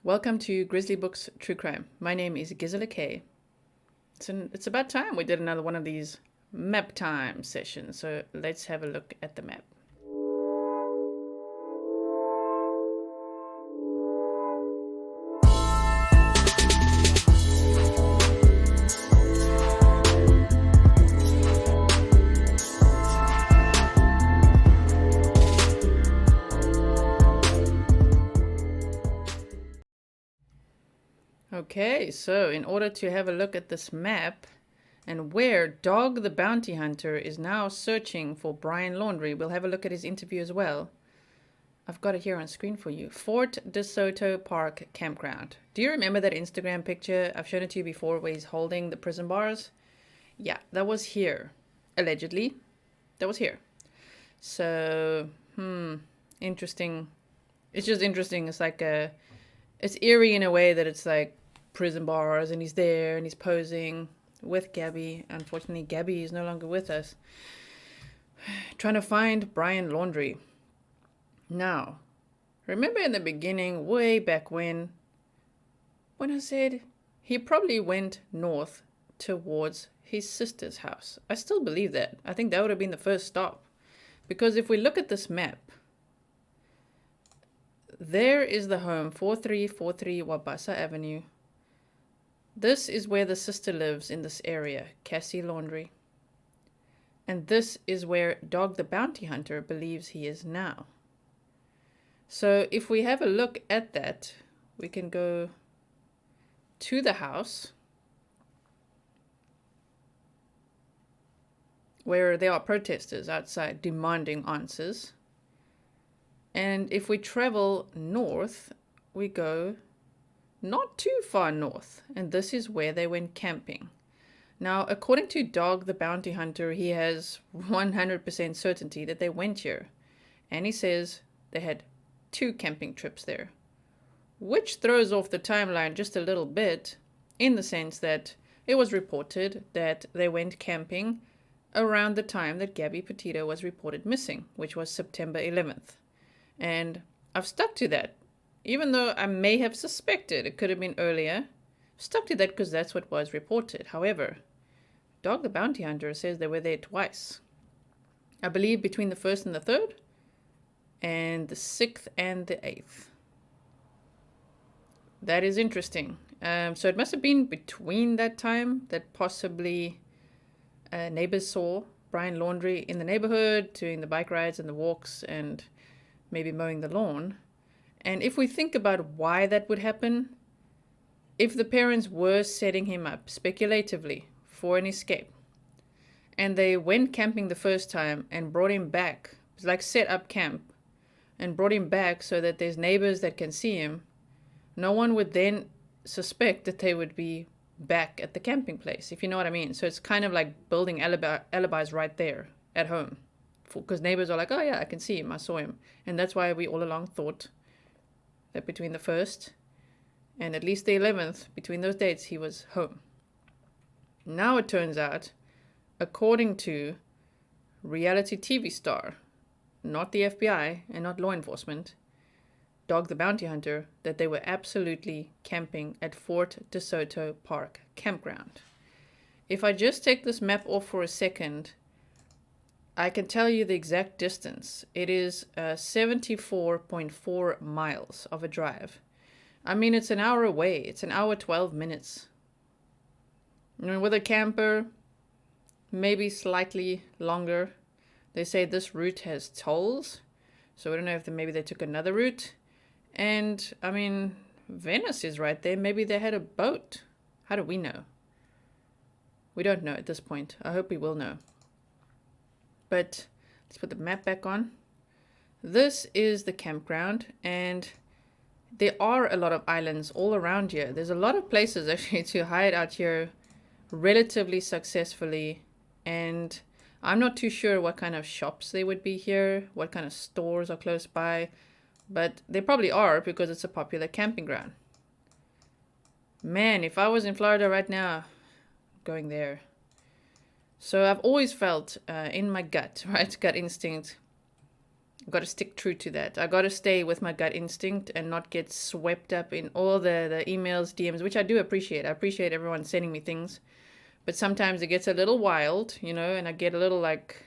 Welcome to Grizzly Books True Crime. My name is Gisela K. It's about time we did another one of these Maptime sessions, so let's have a look at the map. Okay, so in order to have a look at this map and where Dog the Bounty Hunter is now searching for Brian Laundrie, we'll have a look at his interview as well. I've got it here on screen for you. Fort de Soto Park Campground. Do you remember that Instagram picture? I've shown it to you before where he's holding the prison bars. Yeah, that was here. Allegedly. That was here. So, interesting. It's just interesting. It's like it's eerie in a way that it's like prison bars and he's there and he's posing with Gabby. Unfortunately, Gabby is no longer with us. Trying to find Brian Laundrie. Now, remember in the beginning, way back when I said he probably went north towards his sister's house. I still believe that. I think that would have been the first stop. Because if we look at this map, there is the home, 4343 Wabasa Avenue. This is where the sister lives in this area, Cassie Laundrie. And this is where Dog the Bounty Hunter believes he is now. So if we have a look at that, we can go to the house where there are protesters outside demanding answers. And if we travel north, we go not too far north, and this is where they went camping. Now, according to Dog the Bounty Hunter, he has 100% certainty that they went here. And he says they had 2 camping trips there, which throws off the timeline just a little bit in the sense that it was reported that they went camping around the time that Gabby Petito was reported missing, which was September 11th. And I've stuck to that. Even though I may have suspected it could have been earlier, stuck to that because that's what was reported. However, Dog the Bounty Hunter says they were there twice. I believe between the 1st and the 3rd, and the 6th and the 8th. That is interesting. So it must have been between that time that possibly neighbors saw Brian Laundrie in the neighborhood, doing the bike rides and the walks and maybe mowing the lawn. And if we think about why that would happen, if the parents were setting him up speculatively for an escape, and they went camping the first time and brought him back, it's like set up camp, and brought him back so that there's neighbors that can see him, no one would then suspect that they would be back at the camping place, if you know what I mean. So it's kind of like building alibis right there at home. Because neighbors are like, oh yeah, I can see him, I saw him. And that's why we all along thought that between the 1st and at least the 11th, between those dates, he was home. Now it turns out, according to reality TV star, not the FBI and not law enforcement, Dog the Bounty Hunter, that they were absolutely camping at Fort de Soto Park Campground. If I just take this map off for a second, I can tell you the exact distance. It is 74.4 miles of a drive. I mean, it's an hour away. It's an hour, 12 minutes. I mean, with a camper, maybe slightly longer. They say this route has tolls, so I don't know if maybe they took another route. And, I mean, Venice is right there. Maybe they had a boat. How do we know? We don't know at this point. I hope we will know. But let's put the map back on. This is the campground, and there are a lot of islands all around here. There's a lot of places actually to hide out here relatively successfully, and I'm not too sure what kind of shops they would be here, what kind of stores are close by, but they probably are because it's a popular camping ground. Man, if I was in Florida right now, going there. So I've always felt in my gut, right, gut instinct, I've got to stick true to that. I got to stay with my gut instinct and not get swept up in all the emails, DMs, which I do appreciate. I appreciate everyone sending me things. But sometimes it gets a little wild, you know, and I get a little like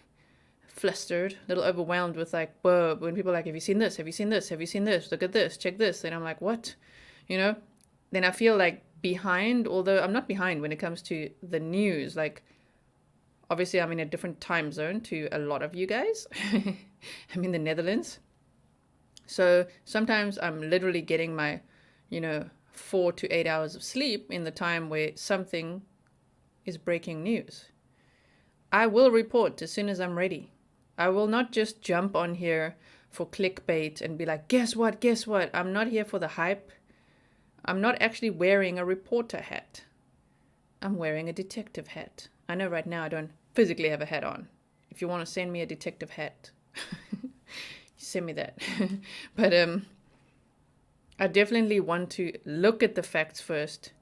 flustered, a little overwhelmed with like, whoa, when people are like, have you seen this? Have you seen this? Have you seen this? Look at this, check this. And I'm like, what? You know, then I feel like behind, although I'm not behind when it comes to the news. Like, obviously I'm in a different time zone to a lot of you guys. I'm in the Netherlands. So sometimes I'm literally getting my, 4 to 8 hours of sleep in the time where something is breaking news. I will report as soon as I'm ready. I will not just jump on here for clickbait and be like, guess what? I'm not here for the hype. I'm not actually wearing a reporter hat. I'm wearing a detective hat. I know right now I don't physically have a hat on. If you want to send me a detective hat, send me that. But I definitely want to look at the facts first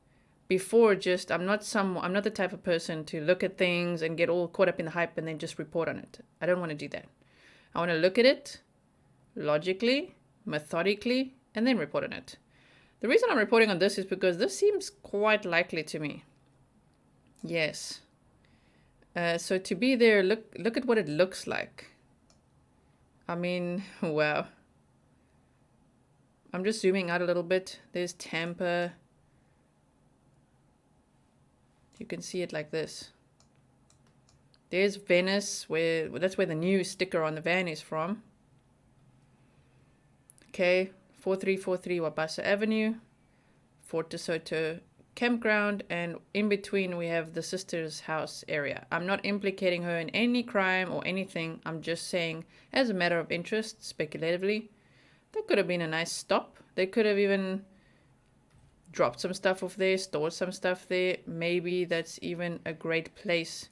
before I'm not the type of person to look at things and get all caught up in the hype and then just report on it. I don't want to do that. I want to look at it logically, methodically, and then report on it. The reason I'm reporting on this is because this seems quite likely to me. Yes. So to be there, look at what it looks like. I mean, wow. I'm just zooming out a little bit. There's Tampa. You can see it like this. There's Venice, that's where the new sticker on the van is from. Okay, 4343 Wabasa Avenue, Fort Soto Campground, and in between we have the sister's house area. I'm not implicating her in any crime or anything. I'm just saying, as a matter of interest, speculatively, that could have been a nice stop. They could have even dropped some stuff off there, stored some stuff there. Maybe that's even a great place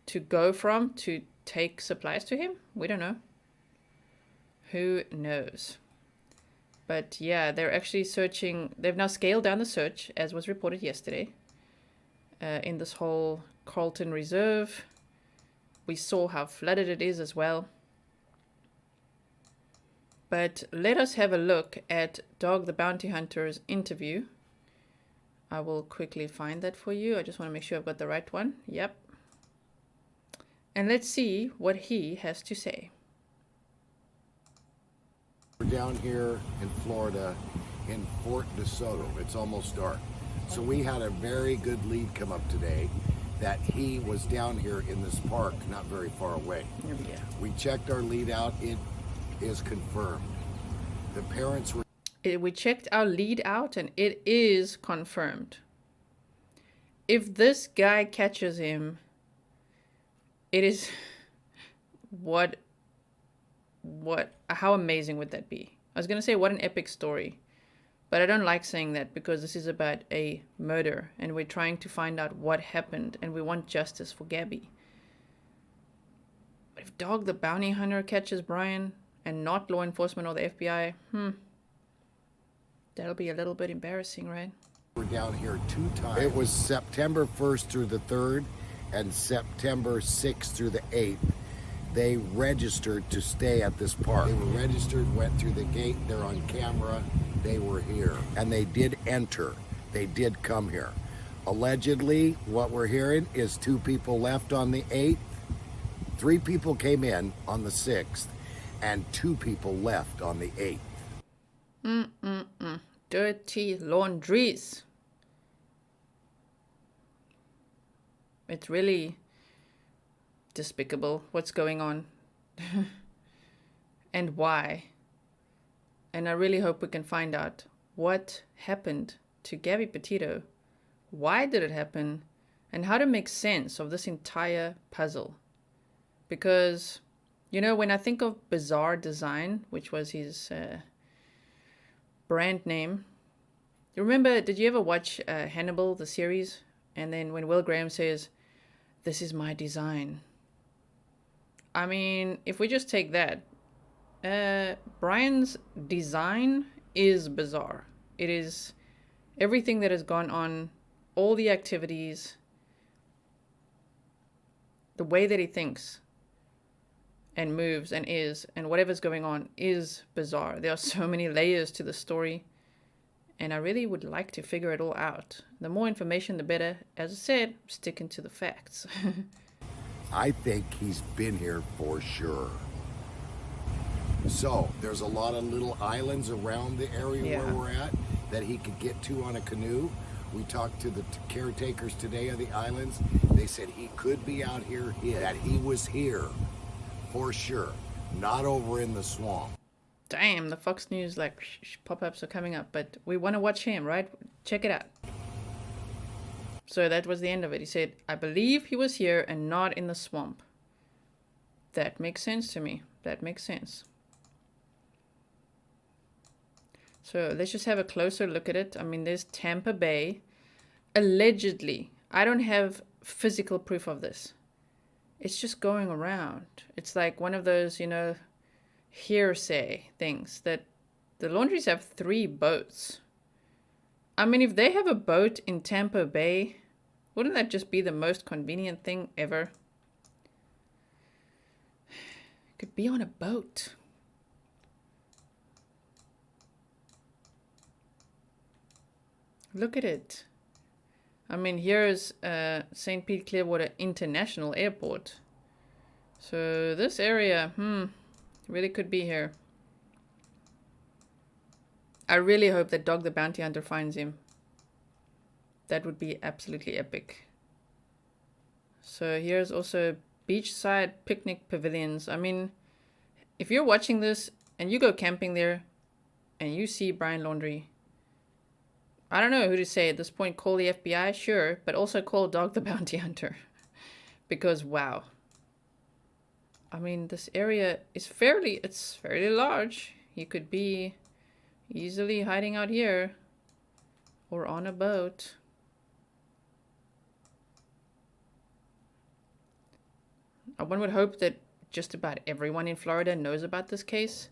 to go from to take supplies to him. We don't know. Who knows? But yeah, they're actually searching. They've now scaled down the search, as was reported yesterday, in this whole Carlton Reserve. We saw how flooded it is as well. But let us have a look at Dog the Bounty Hunter's interview. I will quickly find that for you. I just want to make sure I've got the right one. Yep. And let's see what he has to say. We're down here in Florida in Fort Soto. It's almost dark. So we had a very good lead come up today that he was down here in this park not very far away. Yeah. We checked our lead out. It is confirmed. The parents were... We checked our lead out and it is confirmed. If this guy catches him, it is... How amazing would that be? I was going to say, what an epic story. But I don't like saying that because this is about a murder and we're trying to find out what happened and we want justice for Gabby. But if Dog the Bounty Hunter catches Brian and not law enforcement or the FBI, that'll be a little bit embarrassing, right? We're down here 2 times. It was September 1st through the 3rd and September 6th through the 8th. They registered to stay at this park. They were registered, went through the gate, they're on camera, they were here. And they did enter, they did come here. Allegedly, what we're hearing is 2 people left on the 8th, 3 people came in on the 6th, and 2 people left on the 8th. Dirty laundries. It's really despicable what's going on and why. And I really hope we can find out what happened to Gabby Petito, why did it happen, and how to make sense of this entire puzzle. Because, when I think of Bizarre Design, which was his brand name, you remember, did you ever watch Hannibal, the series? And then when Will Graham says, "This is my design." I mean, if we just take that, Brian's design is bizarre. It is everything that has gone on, all the activities, the way that he thinks. and moves and is, and whatever's going on is bizarre. There are so many layers to the story, and I really would like to figure it all out. The more information, the better. As I said, sticking to the facts. I think he's been here for sure. So there's a lot of little islands around the area where we're at that he could get to on a canoe. We talked to the caretakers today of the islands. They said he could be out here, that he was here for sure, not over in the swamp. Damn, the Fox News like pop-ups are coming up, but we want to watch him, right? Check it out. So that was the end of it. He said, I believe he was here and not in the swamp. That makes sense to me. That makes sense. So let's just have a closer look at it. I mean, there's Tampa Bay. Allegedly, I don't have physical proof of this. It's just going around. It's like one of those, you know, hearsay things that the Laundries have 3 boats. I mean, if they have a boat in Tampa Bay, wouldn't that just be the most convenient thing ever? Could be on a boat. Look at it. I mean, here's St. Pete Clearwater International Airport. So this area, really could be here. I really hope that Dog the Bounty Hunter finds him. That would be absolutely epic. So here's also beachside picnic pavilions. I mean, if you're watching this and you go camping there and you see Brian Laundrie, I don't know who to say at this point. Call the FBI, sure, but also call Dog the Bounty Hunter. Because, wow. I mean, this area is fairly large. You could be easily hiding out here or on a boat. One would hope that just about everyone in Florida knows about this case.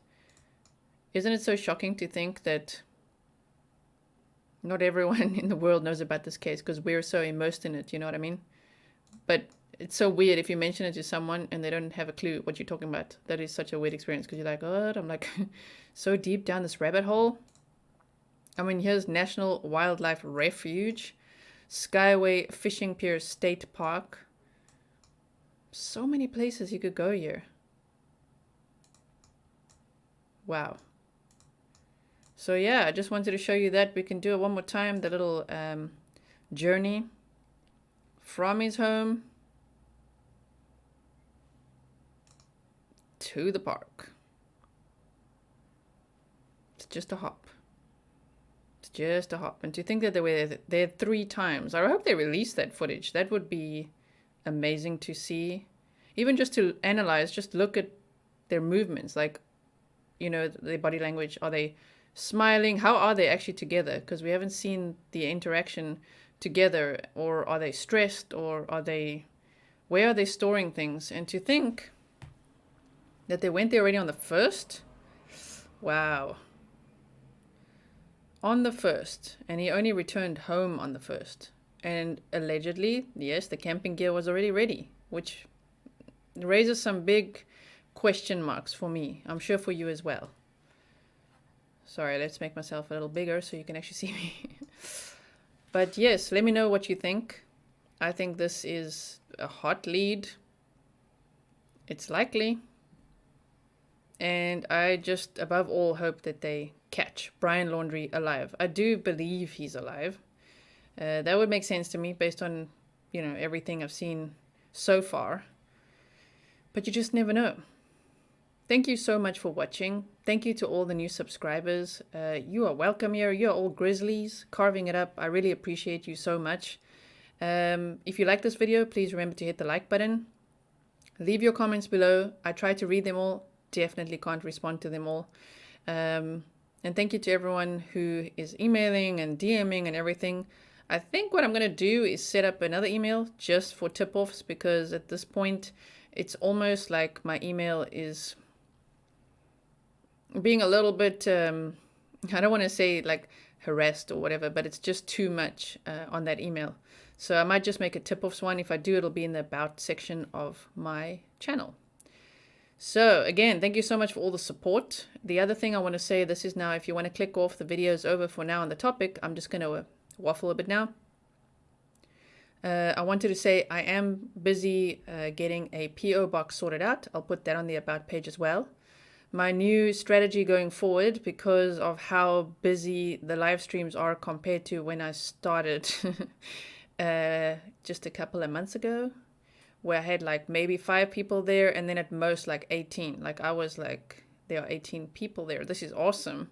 Isn't it so shocking to think that not everyone in the world knows about this case because we're so immersed in it, you know what I mean? But it's so weird if you mention it to someone and they don't have a clue what you're talking about. That is such a weird experience because you're like, what? I'm like so deep down this rabbit hole. I mean, here's National Wildlife Refuge, Skyway Fishing Pier State Park. So many places you could go here. Wow. So yeah, I just wanted to show you that. We can do it one more time, the little journey from his home to the park. It's just a hop. It's just a hop. And to think that they were there 3 times. I hope they release that footage. That would be amazing to see. Even just to analyze, just look at their movements. Like, you know, their body language. Are they smiling? How are they actually together? Because we haven't seen the interaction together. Or are they stressed? Or are they... Where are they storing things? And to think that they went there already on the 1st? Wow. On the 1st. And he only returned home on the 1st. And allegedly, yes, the camping gear was already ready. Which raises some big question marks for me. I'm sure for you as well. Sorry, let's make myself a little bigger so you can actually see me. But yes, let me know what you think. I think this is a hot lead. It's likely. And I just, above all, hope that they catch Brian Laundrie alive. I do believe he's alive. That would make sense to me based on, you know, everything I've seen so far. But you just never know. Thank you so much for watching. Thank you to all the new subscribers. You are welcome here. You're all Grizzlies, carving it up. I really appreciate you so much. If you like this video, please remember to hit the like button. Leave your comments below. I try to read them all. Definitely can't respond to them all. And thank you to everyone who is emailing and DMing and everything. I think what I'm going to do is set up another email just for tip-offs because at this point, it's almost like my email is being a little bit, I don't want to say like harassed or whatever, but it's just too much on that email. So I might just make a tip-offs one. If I do, it'll be in the about section of my channel. So again, thank you so much for all the support. The other thing I want to say, this is now, if you want to click off, the video is over for now on the topic. I'm just going to waffle a bit now. I wanted to say I am busy getting a PO box sorted out. I'll put that on the about page as well. My new strategy going forward, because of how busy the live streams are compared to when I started just a couple of months ago, where I had like maybe 5 people there and then at most like 18. Like I was like, there are 18 people there. This is awesome.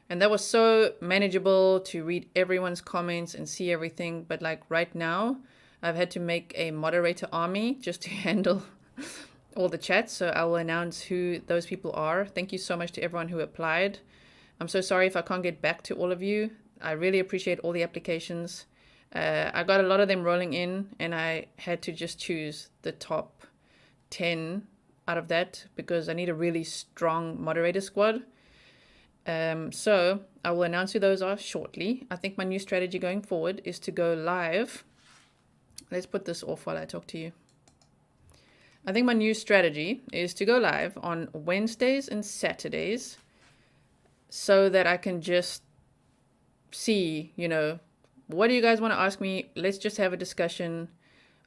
And that was so manageable to read everyone's comments and see everything. But like right now, I've had to make a moderator army just to handle all the chats. So I will announce who those people are. Thank you so much to everyone who applied. I'm so sorry if I can't get back to all of you. I really appreciate all the applications. I got a lot of them rolling in, and I had to just choose the top 10 out of that because I need a really strong moderator squad. So I will announce who those are shortly. I think my new strategy going forward is to go live. Let's put this off while I talk to you. I think my new strategy is to go live on Wednesdays and Saturdays so that I can just see, you know, what do you guys want to ask me? Let's just have a discussion.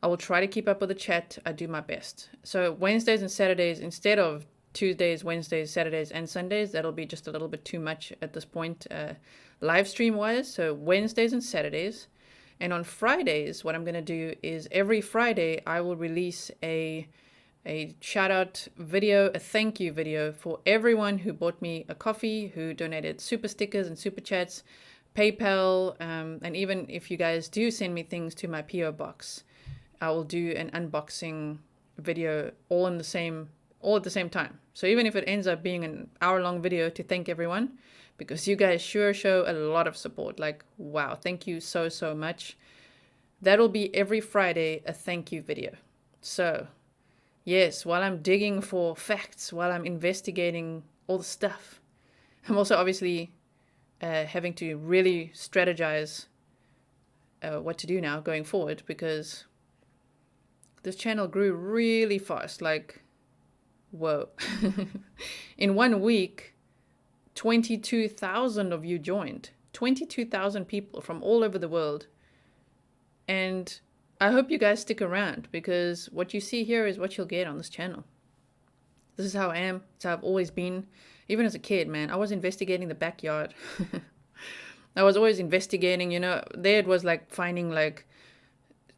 I will try to keep up with the chat. I do my best. So Wednesdays and Saturdays, instead of Tuesdays, Wednesdays, Saturdays, and Sundays, that'll be just a little bit too much at this point, live stream wise. So Wednesdays and Saturdays. And on Fridays, what I'm going to do is every Friday, I will release a shout out video, a thank you video for everyone who bought me a coffee, who donated super stickers and super chats, PayPal, and even if you guys do send me things to my PO box, I will do an unboxing video all at the same time. So even if it ends up being an hour-long video to thank everyone, because you guys sure show a lot of support. Like, wow, thank you so, so much. That'll be every Friday, a thank you video. So, yes, while I'm digging for facts, while I'm investigating all the stuff, I'm also obviously having to really strategize what to do now going forward, because this channel grew really fast. Like, whoa. In 1 week, 22,000 of you joined. 22,000 people from all over the world. And I hope you guys stick around, because what you see here is what you'll get on this channel. This is how I am. It's how I've always been. Even as a kid, man, I was investigating the backyard. I was always investigating, you know, there it was like finding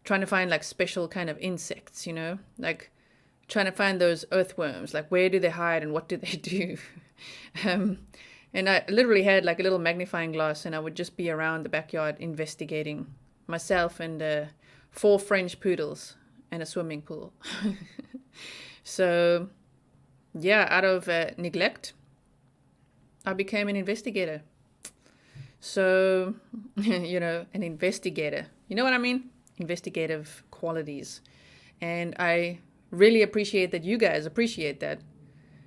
trying to find like special kind of insects, you know, like trying to find those earthworms, like where do they hide and what do they do? And I literally had like a little magnifying glass, and I would just be around the backyard investigating, myself and 4 French poodles and a swimming pool. So yeah, out of neglect, I became an investigator. So, you know, an investigator, you know what I mean? Investigative qualities. And I really appreciate that you guys appreciate that.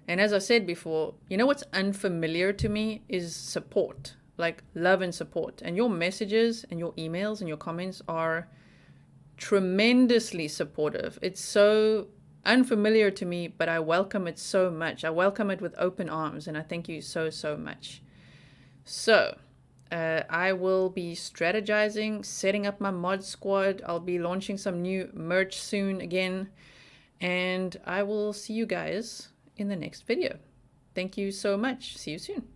And as I said before, you know what's unfamiliar to me is support, like love and support. And your messages and your emails and your comments are tremendously supportive. It's so unfamiliar to me, but I welcome it so much. I welcome it with open arms, and I thank you so, so much. So I will be strategizing, setting up my mod squad. I'll be launching some new merch soon again, and I will see you guys in the next video. Thank you so much. See you soon.